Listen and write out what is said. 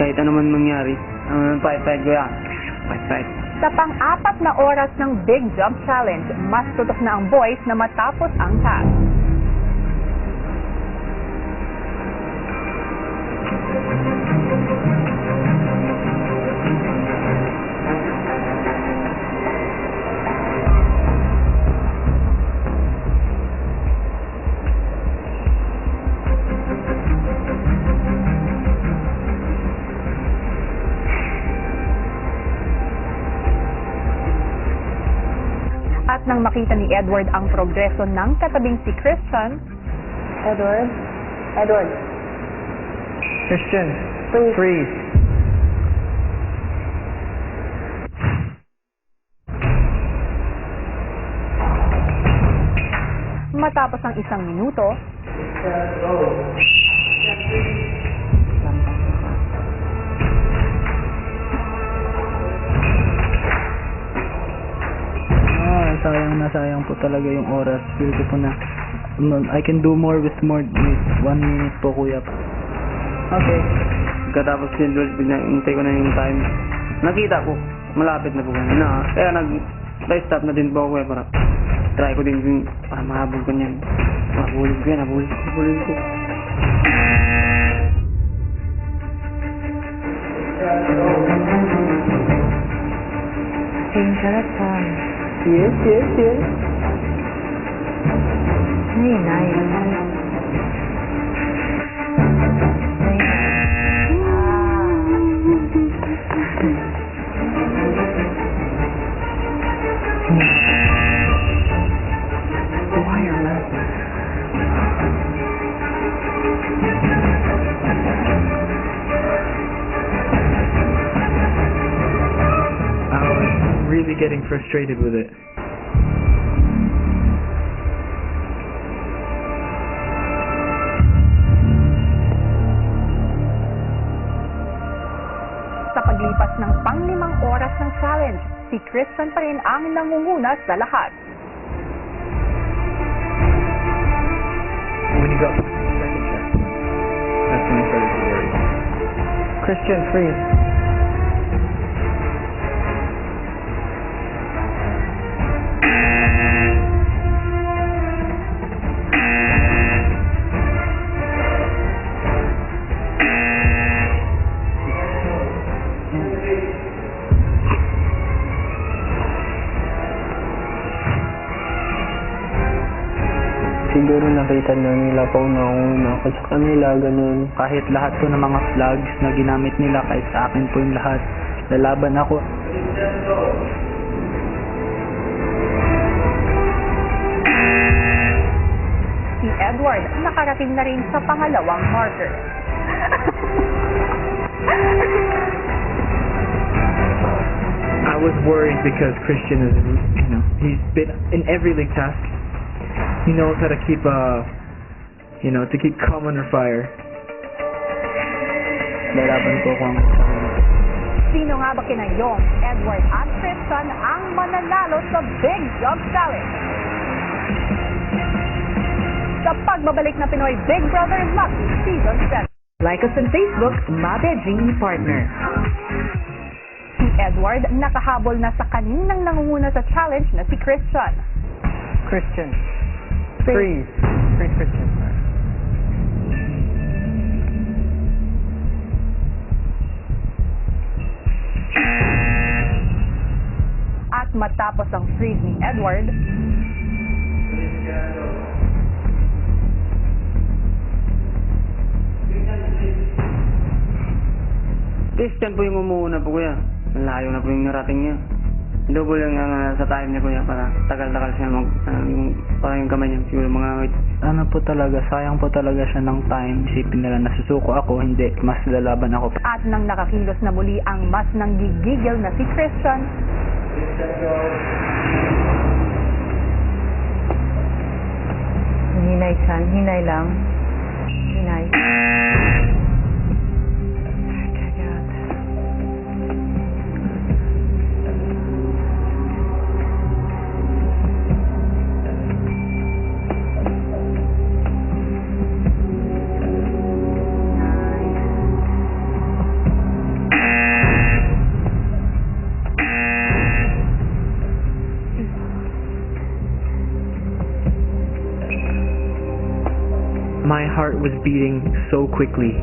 Kahit ano man mangyari. Fight, kuya. Fight. Sa pang-apat na oras ng Big Jump Challenge, mas tutok na ang boys na matapos ang task. At nang makita ni Edward ang progreso ng katabing si Christian, Edward? Christian, Freeze. freeze. matapos ang 1 minuto, sayang po talaga yung oras. Feel ko po na I can do more with 1 minute po, kuya. Okay. Katapos yun, hintay ko na yung time. Nakita ko, malapit na po kanya na. Kaya nag-stop na din po ako para try ko din para mahabol ko niyan. Nabulin ko yan, nabulin ko. Pinkaratan. Yes. Ay, nice. Really getting frustrated with it. Sa paglipas ng pang-5 oras ng challenge, si Christian pa rin ang nangunguna sa lahat. When you got second check, that's when I started to worry. Christian, freeze. Siguro nakita na nila po na ako sa kanila, ganun. Kahit lahat po ng mga flags na ginamit nila, kahit sa akin po yung lahat, lalaban ako. Si Edward nakarating na rin sa pangalawang marker. I was worried because Christian is, he's been in every league task. He knows how to keep to keep calm under fire. Lalaban ko kung Sino nga ba kinayong Edward at Christian ang mananalo sa Big Jump Challenge? Sa pagbabalik na Pinoy Big Brother Lucky Season 7. Like us on Facebook, Mabe Genie Partner. Si Edward nakahabol na sa kaninang nangunguna sa challenge na si Christian. Christian, freeze. Freeze, Christian. At matapos ang freeze ni Edward, Christian po yung umuuna po, kuya. Malayo na po yung narating niya. Double yung sa time niya, kuya, para tagal-tagal siya parang yung kamay niya. Siguro mga Ano po talaga, sayang po talaga siya ng time. Isipin nila nasusuko ako, hindi, mas lalaban ako. at nang nakakilos na muli ang mas nanggigigil na si Christian, Hinay, son. Hinay lang. Hinay. my heart was beating so quickly.